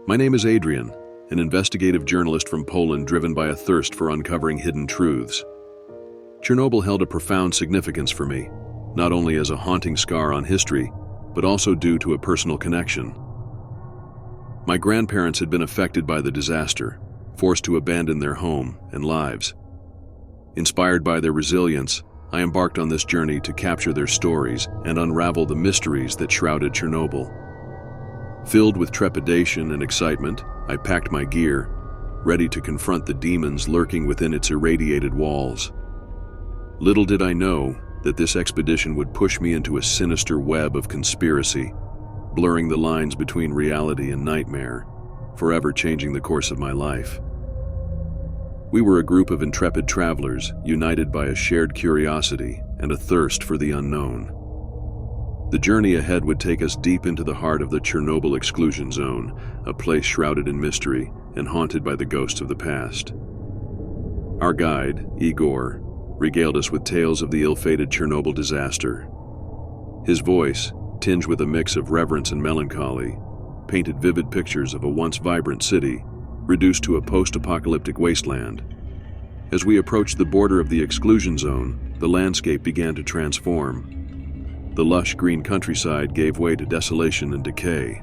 My name is Adrian, an investigative journalist from Poland driven by a thirst for uncovering hidden truths. Chernobyl held a profound significance for me, not only as a haunting scar on history, but also due to a personal connection. My grandparents had been affected by the disaster, forced to abandon their home and lives. Inspired by their resilience, I embarked on this journey to capture their stories and unravel the mysteries that shrouded Chernobyl. Filled with trepidation and excitement, I packed my gear, ready to confront the demons lurking within its irradiated walls. Little did I know that this expedition would push me into a sinister web of conspiracy, blurring the lines between reality and nightmare, forever changing the course of my life. We were a group of intrepid travelers, united by a shared curiosity and a thirst for the unknown. The journey ahead would take us deep into the heart of the Chernobyl exclusion zone, a place shrouded in mystery and haunted by the ghosts of the past. Our guide, Igor, regaled us with tales of the ill-fated Chernobyl disaster. His voice, tinged with a mix of reverence and melancholy, painted vivid pictures of a once vibrant city, reduced to a post-apocalyptic wasteland. As we approached the border of the exclusion zone, the landscape began to transform. The lush green countryside gave way to desolation and decay,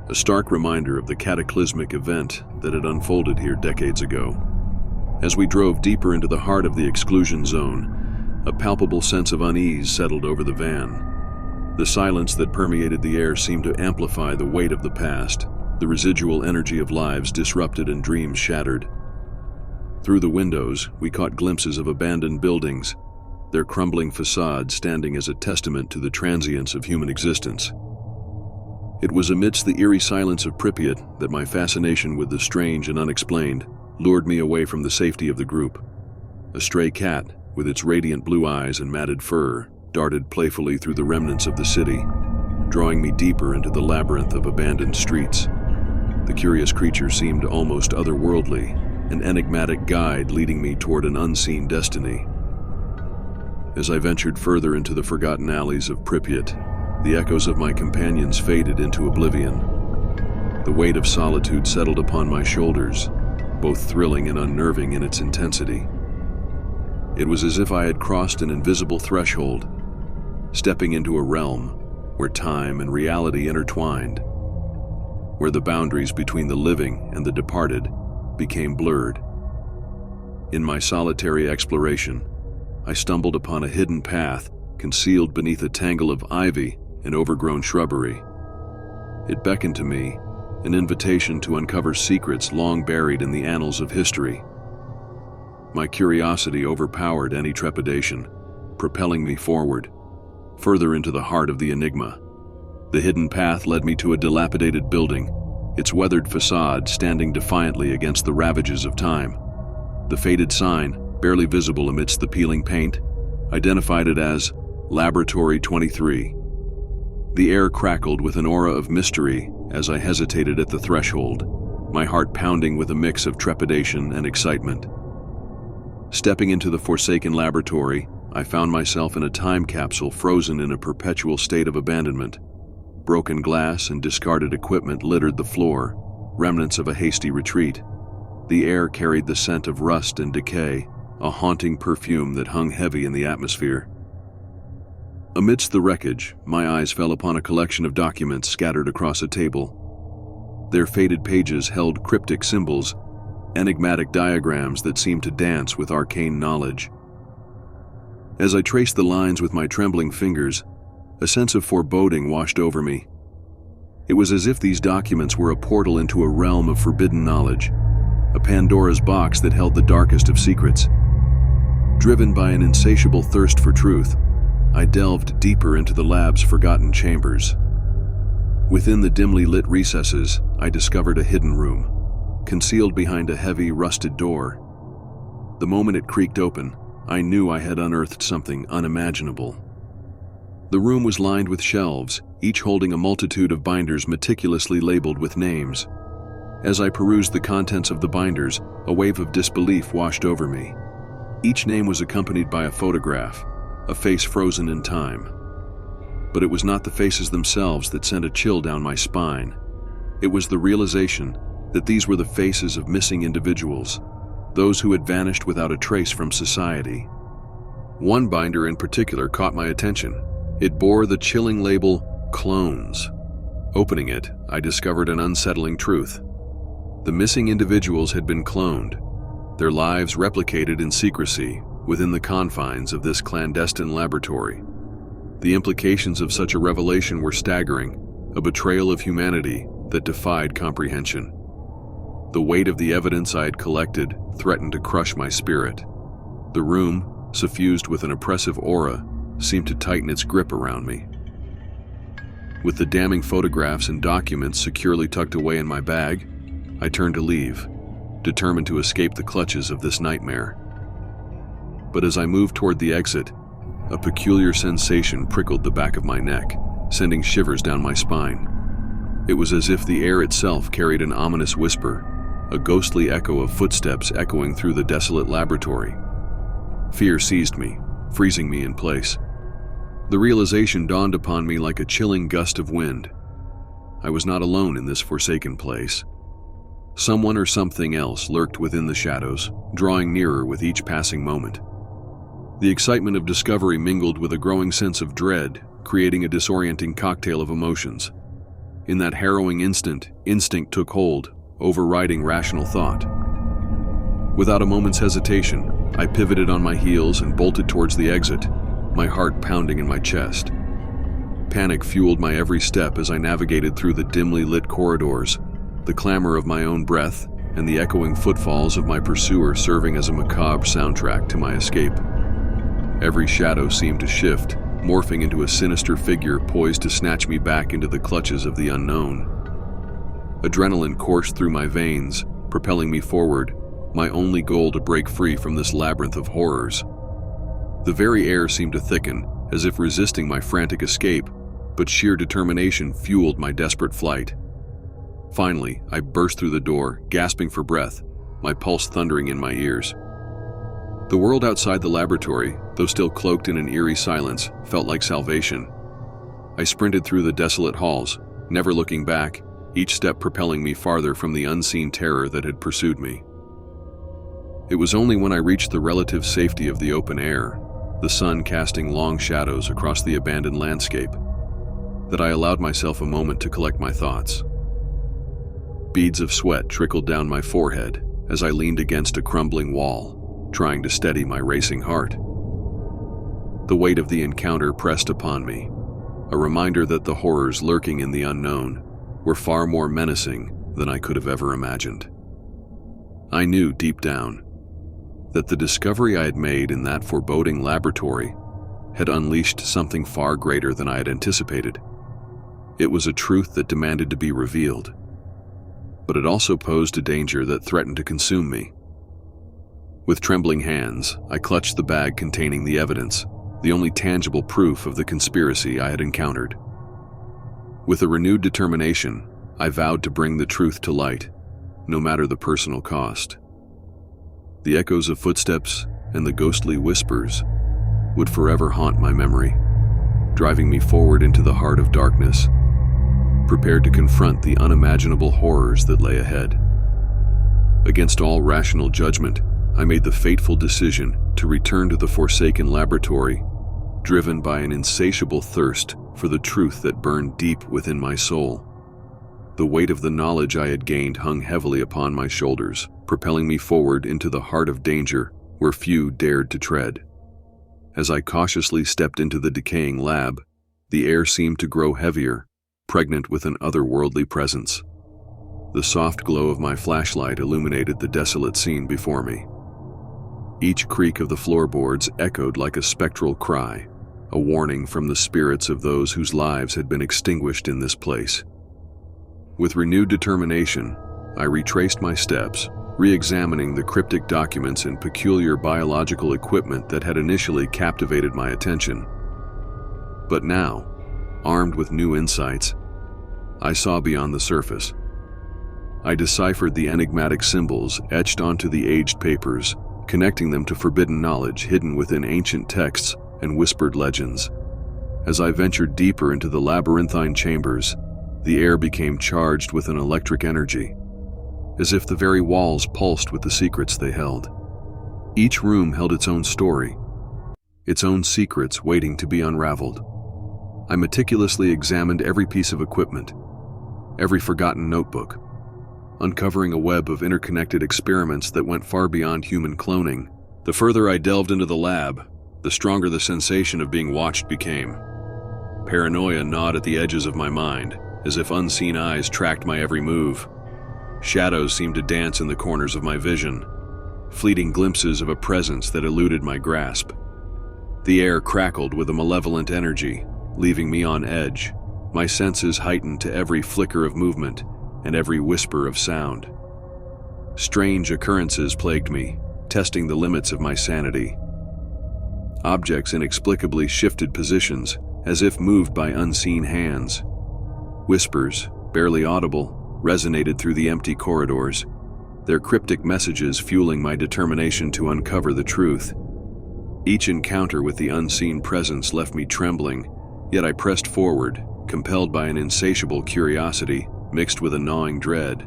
a stark reminder of the cataclysmic event that had unfolded here decades ago. As we drove deeper into the heart of the exclusion zone, a palpable sense of unease settled over the van. The silence that permeated the air seemed to amplify the weight of the past, the residual energy of lives disrupted and dreams shattered. Through the windows, we caught glimpses of abandoned buildings, their crumbling facades standing as a testament to the transience of human existence. It was amidst the eerie silence of Pripyat that my fascination with the strange and unexplained lured me away from the safety of the group. A stray cat, with its radiant blue eyes and matted fur, darted playfully through the remnants of the city, drawing me deeper into the labyrinth of abandoned streets. The curious creature seemed almost otherworldly, an enigmatic guide leading me toward an unseen destiny. As I ventured further into the forgotten alleys of Pripyat, the echoes of my companions faded into oblivion. The weight of solitude settled upon my shoulders, both thrilling and unnerving in its intensity. It was as if I had crossed an invisible threshold, stepping into a realm where time and reality intertwined, where the boundaries between the living and the departed became blurred. In my solitary exploration, I stumbled upon a hidden path concealed beneath a tangle of ivy and overgrown shrubbery. It beckoned to me, an invitation to uncover secrets long buried in the annals of history. My curiosity overpowered any trepidation, propelling me forward, further into the heart of the enigma. The hidden path led me to a dilapidated building, its weathered facade standing defiantly against the ravages of time. The faded sign, barely visible amidst the peeling paint, identified it as Laboratory 23. The air crackled with an aura of mystery as I hesitated at the threshold, my heart pounding with a mix of trepidation and excitement. Stepping into the forsaken laboratory, I found myself in a time capsule frozen in a perpetual state of abandonment. Broken glass and discarded equipment littered the floor, remnants of a hasty retreat. The air carried the scent of rust and decay, a haunting perfume that hung heavy in the atmosphere. Amidst the wreckage, my eyes fell upon a collection of documents scattered across a table. Their faded pages held cryptic symbols, enigmatic diagrams that seemed to dance with arcane knowledge. As I traced the lines with my trembling fingers, a sense of foreboding washed over me. It was as if these documents were a portal into a realm of forbidden knowledge, a Pandora's box that held the darkest of secrets. Driven by an insatiable thirst for truth, I delved deeper into the lab's forgotten chambers. Within the dimly lit recesses, I discovered a hidden room, concealed behind a heavy, rusted door. The moment it creaked open, I knew I had unearthed something unimaginable. The room was lined with shelves, each holding a multitude of binders meticulously labeled with names. As I perused the contents of the binders, a wave of disbelief washed over me. Each name was accompanied by a photograph, a face frozen in time. But it was not the faces themselves that sent a chill down my spine. It was the realization that these were the faces of missing individuals, those who had vanished without a trace from society. One binder in particular caught my attention. It bore the chilling label, "Clones." Opening it, I discovered an unsettling truth. The missing individuals had been cloned, their lives replicated in secrecy within the confines of this clandestine laboratory. The implications of such a revelation were staggering, a betrayal of humanity that defied comprehension. The weight of the evidence I had collected threatened to crush my spirit. The room, suffused with an oppressive aura, seemed to tighten its grip around me. With the damning photographs and documents securely tucked away in my bag, I turned to leave, determined to escape the clutches of this nightmare. But as I moved toward the exit, a peculiar sensation prickled the back of my neck, sending shivers down my spine. It was as if the air itself carried an ominous whisper, a ghostly echo of footsteps echoing through the desolate laboratory. Fear seized me, freezing me in place. The realization dawned upon me like a chilling gust of wind. I was not alone in this forsaken place. Someone or something else lurked within the shadows, drawing nearer with each passing moment. The excitement of discovery mingled with a growing sense of dread, creating a disorienting cocktail of emotions. In that harrowing instant, instinct took hold, overriding rational thought. Without a moment's hesitation, I pivoted on my heels and bolted towards the exit, my heart pounding in my chest. Panic fueled my every step as I navigated through the dimly lit corridors, the clamor of my own breath and the echoing footfalls of my pursuer serving as a macabre soundtrack to my escape. Every shadow seemed to shift, morphing into a sinister figure poised to snatch me back into the clutches of the unknown. Adrenaline coursed through my veins, propelling me forward, my only goal to break free from this labyrinth of horrors. The very air seemed to thicken, as if resisting my frantic escape, but sheer determination fueled my desperate flight. Finally, I burst through the door, gasping for breath, my pulse thundering in my ears. The world outside the laboratory, though still cloaked in an eerie silence, felt like salvation. I sprinted through the desolate halls, never looking back, each step propelling me farther from the unseen terror that had pursued me. It was only when I reached the relative safety of the open air, the sun casting long shadows across the abandoned landscape, that I allowed myself a moment to collect my thoughts. Beads of sweat trickled down my forehead as I leaned against a crumbling wall, trying to steady my racing heart. The weight of the encounter pressed upon me, a reminder that the horrors lurking in the unknown were far more menacing than I could have ever imagined. I knew deep down that the discovery I had made in that foreboding laboratory had unleashed something far greater than I had anticipated. It was a truth that demanded to be revealed, but it also posed a danger that threatened to consume me. With trembling hands, I clutched the bag containing the evidence, the only tangible proof of the conspiracy I had encountered. With a renewed determination, I vowed to bring the truth to light, no matter the personal cost. The echoes of footsteps and the ghostly whispers would forever haunt my memory, driving me forward into the heart of darkness, prepared to confront the unimaginable horrors that lay ahead. Against all rational judgment, I made the fateful decision to return to the forsaken laboratory, driven by an insatiable thirst for the truth that burned deep within my soul. The weight of the knowledge I had gained hung heavily upon my shoulders, propelling me forward into the heart of danger where few dared to tread. As I cautiously stepped into the decaying lab, the air seemed to grow heavier, pregnant with an otherworldly presence. The soft glow of my flashlight illuminated the desolate scene before me. Each creak of the floorboards echoed like a spectral cry, a warning from the spirits of those whose lives had been extinguished in this place. With renewed determination, I retraced my steps, re-examining the cryptic documents and peculiar biological equipment that had initially captivated my attention. But now, armed with new insights, I saw beyond the surface. I deciphered the enigmatic symbols etched onto the aged papers, connecting them to forbidden knowledge hidden within ancient texts and whispered legends. As I ventured deeper into the labyrinthine chambers, The air became charged with an electric energy, as if the very walls pulsed with the secrets they held. Each room held its own story, its own secrets waiting to be unraveled. I meticulously examined every piece of equipment, every forgotten notebook, uncovering a web of interconnected experiments that went far beyond human cloning. The further I delved into the lab, the stronger the sensation of being watched became. Paranoia gnawed at the edges of my mind, as if unseen eyes tracked my every move. Shadows seemed to dance in the corners of my vision, fleeting glimpses of a presence that eluded my grasp. The air crackled with a malevolent energy, leaving me on edge, my senses heightened to every flicker of movement and every whisper of sound. Strange occurrences plagued me, testing the limits of my sanity. Objects inexplicably shifted positions, as if moved by unseen hands. Whispers, barely audible, resonated through the empty corridors, their cryptic messages fueling my determination to uncover the truth. Each encounter with the unseen presence left me trembling, yet I pressed forward, compelled by an insatiable curiosity mixed with a gnawing dread.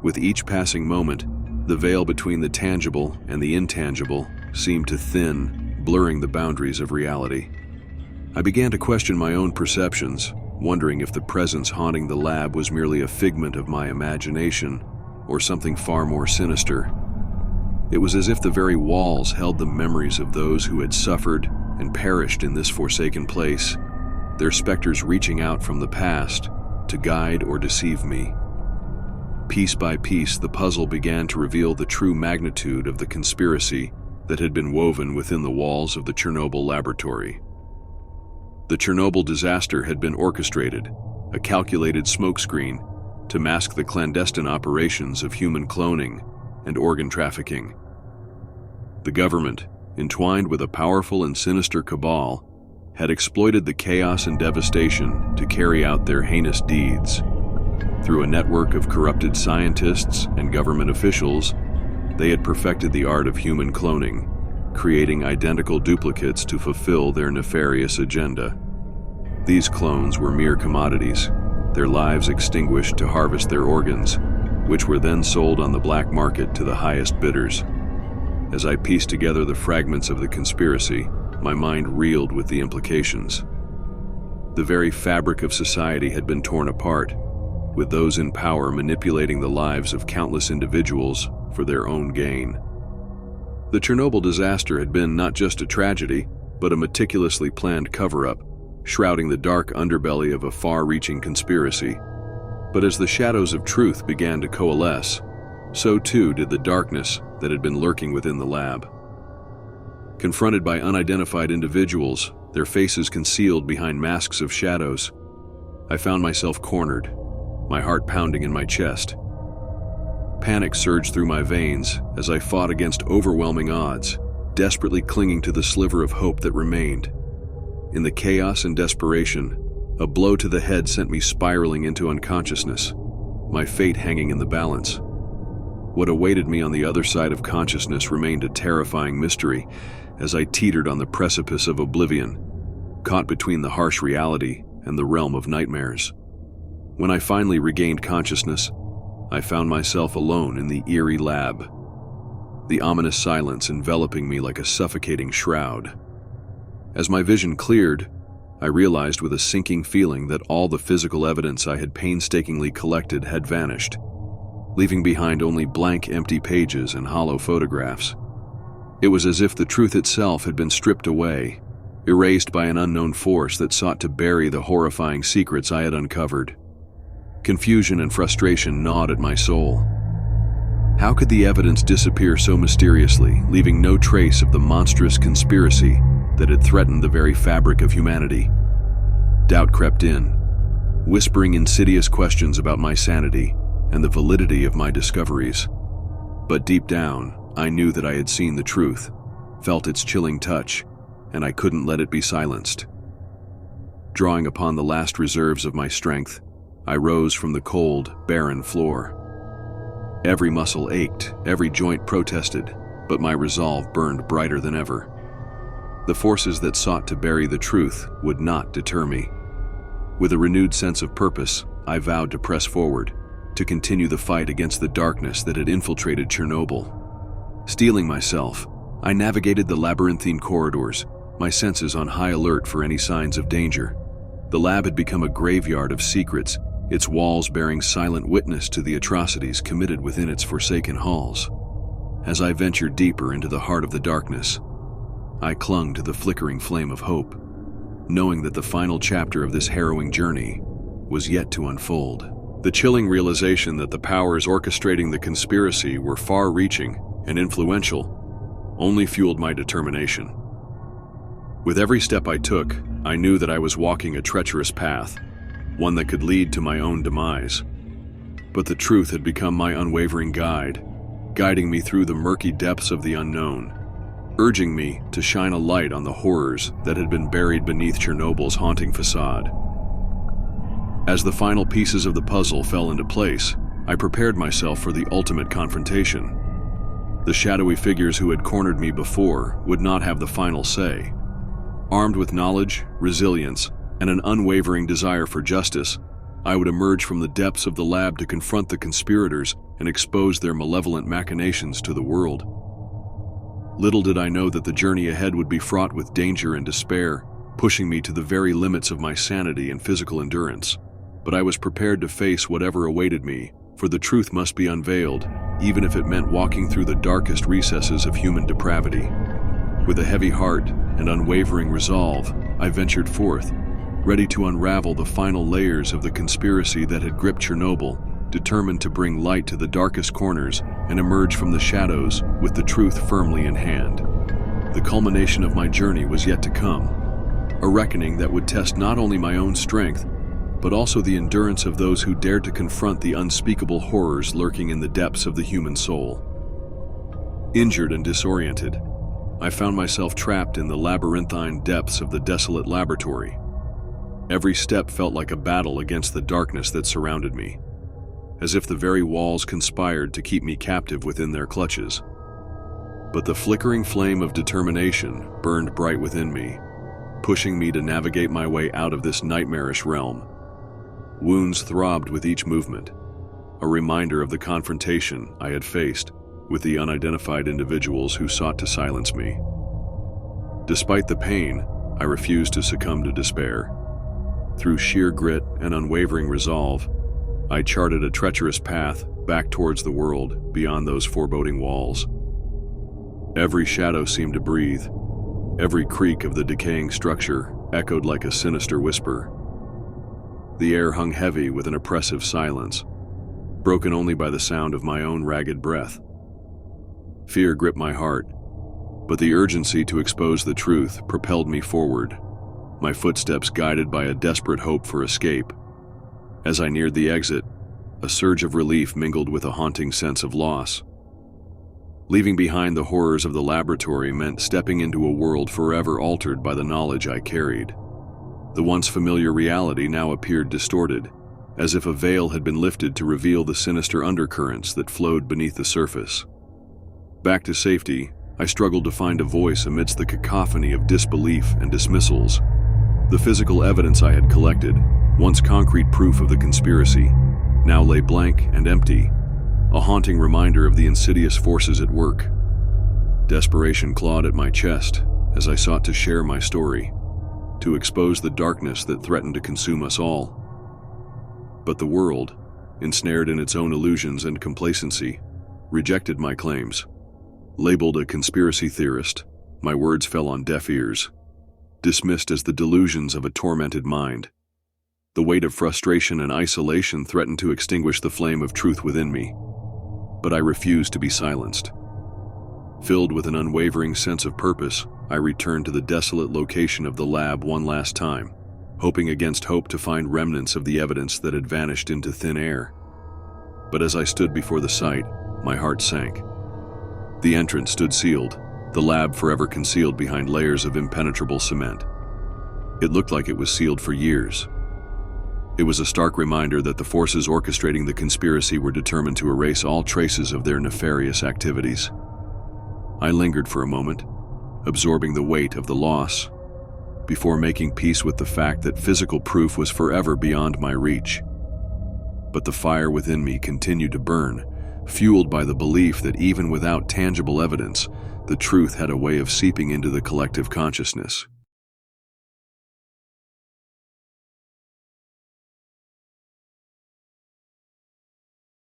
With each passing moment, the veil between the tangible and the intangible seemed to thin, blurring the boundaries of reality. I began to question my own perceptions, wondering if the presence haunting the lab was merely a figment of my imagination or something far more sinister. It was as if the very walls held the memories of those who had suffered and perished in this forsaken place, their specters reaching out from the past to guide or deceive me. Piece by piece, the puzzle began to reveal the true magnitude of the conspiracy that had been woven within the walls of the Chernobyl laboratory. The Chernobyl disaster had been orchestrated, a calculated smokescreen to mask the clandestine operations of human cloning and organ trafficking. The government, entwined with a powerful and sinister cabal, had exploited the chaos and devastation to carry out their heinous deeds. Through a network of corrupted scientists and government officials, they had perfected the art of human cloning, creating identical duplicates to fulfill their nefarious agenda. These clones were mere commodities, their lives extinguished to harvest their organs, which were then sold on the black market to the highest bidders. As I pieced together the fragments of the conspiracy, my mind reeled with the implications. The very fabric of society had been torn apart, with those in power manipulating the lives of countless individuals for their own gain. The Chernobyl disaster had been not just a tragedy, but a meticulously planned cover-up, shrouding the dark underbelly of a far-reaching conspiracy. But as the shadows of truth began to coalesce, so too did the darkness that had been lurking within the lab. Confronted by unidentified individuals, their faces concealed behind masks of shadows, I found myself cornered, my heart pounding in my chest. Panic surged through my veins as I fought against overwhelming odds, desperately clinging to the sliver of hope that remained. In the chaos and desperation, a blow to the head sent me spiraling into unconsciousness, my fate hanging in the balance. What awaited me on the other side of consciousness remained a terrifying mystery as I teetered on the precipice of oblivion, caught between the harsh reality and the realm of nightmares. When I finally regained consciousness, I found myself alone in the eerie lab, the ominous silence enveloping me like a suffocating shroud. As my vision cleared, I realized with a sinking feeling that all the physical evidence I had painstakingly collected had vanished, leaving behind only blank, empty pages and hollow photographs. It was as if the truth itself had been stripped away, erased by an unknown force that sought to bury the horrifying secrets I had uncovered. Confusion and frustration gnawed at my soul. How could the evidence disappear so mysteriously, leaving no trace of the monstrous conspiracy that had threatened the very fabric of humanity? Doubt crept in, whispering insidious questions about my sanity and the validity of my discoveries. But deep down, I knew that I had seen the truth, felt its chilling touch, and I couldn't let it be silenced. Drawing upon the last reserves of my strength, I rose from the cold, barren floor. Every muscle ached, every joint protested, but my resolve burned brighter than ever. The forces that sought to bury the truth would not deter me. With a renewed sense of purpose, I vowed to press forward, to continue the fight against the darkness that had infiltrated Chernobyl. Steeling myself, I navigated the labyrinthine corridors, my senses on high alert for any signs of danger. The lab had become a graveyard of secrets, its walls bearing silent witness to the atrocities committed within its forsaken halls. As I ventured deeper into the heart of the darkness, I clung to the flickering flame of hope, knowing that the final chapter of this harrowing journey was yet to unfold. The chilling realization that the powers orchestrating the conspiracy were far-reaching and influential only fueled my determination. With every step I took, I knew that I was walking a treacherous path, one that could lead to my own demise. But the truth had become my unwavering guide, guiding me through the murky depths of the unknown, urging me to shine a light on the horrors that had been buried beneath Chernobyl's haunting facade. As the final pieces of the puzzle fell into place, I prepared myself for the ultimate confrontation. The shadowy figures who had cornered me before would not have the final say. Armed with knowledge, resilience, and an unwavering desire for justice, I would emerge from the depths of the lab to confront the conspirators and expose their malevolent machinations to the world. Little did I know that the journey ahead would be fraught with danger and despair, pushing me to the very limits of my sanity and physical endurance. But I was prepared to face whatever awaited me, for the truth must be unveiled, even if it meant walking through the darkest recesses of human depravity. With a heavy heart and unwavering resolve, I ventured forth, ready to unravel the final layers of the conspiracy that had gripped Chernobyl, determined to bring light to the darkest corners and emerge from the shadows with the truth firmly in hand. The culmination of my journey was yet to come, a reckoning that would test not only my own strength, but also the endurance of those who dared to confront the unspeakable horrors lurking in the depths of the human soul. Injured and disoriented, I found myself trapped in the labyrinthine depths of the desolate laboratory. Every step felt like a battle against the darkness that surrounded me, as if the very walls conspired to keep me captive within their clutches. But the flickering flame of determination burned bright within me, pushing me to navigate my way out of this nightmarish realm. Wounds throbbed with each movement, a reminder of the confrontation I had faced with the unidentified individuals who sought to silence me. Despite the pain, I refused to succumb to despair. Through sheer grit and unwavering resolve, I charted a treacherous path back towards the world beyond those foreboding walls. Every shadow seemed to breathe. Every creak of the decaying structure echoed like a sinister whisper. The air hung heavy with an oppressive silence, broken only by the sound of my own ragged breath. Fear gripped my heart, but the urgency to expose the truth propelled me forward, my footsteps guided by a desperate hope for escape. As I neared the exit, a surge of relief mingled with a haunting sense of loss. Leaving behind the horrors of the laboratory meant stepping into a world forever altered by the knowledge I carried. The once familiar reality now appeared distorted, as if a veil had been lifted to reveal the sinister undercurrents that flowed beneath the surface. Back to safety, I struggled to find a voice amidst the cacophony of disbelief and dismissals. The physical evidence I had collected, once concrete proof of the conspiracy, now lay blank and empty, a haunting reminder of the insidious forces at work. Desperation clawed at my chest as I sought to share my story, to expose the darkness that threatened to consume us all. But the world, ensnared in its own illusions and complacency, rejected my claims. Labeled a conspiracy theorist, my words fell on deaf ears, dismissed as the delusions of a tormented mind. The weight of frustration and isolation threatened to extinguish the flame of truth within me, but I refused to be silenced. Filled with an unwavering sense of purpose, I returned to the desolate location of the lab one last time, hoping against hope to find remnants of the evidence that had vanished into thin air. But as I stood before the site, my heart sank. The entrance stood sealed, the lab forever concealed behind layers of impenetrable cement. It looked like it was sealed for years. It was a stark reminder that the forces orchestrating the conspiracy were determined to erase all traces of their nefarious activities. I lingered for a moment, absorbing the weight of the loss, before making peace with the fact that physical proof was forever beyond my reach. But the fire within me continued to burn, fueled by the belief that even without tangible evidence, the truth had a way of seeping into the collective consciousness.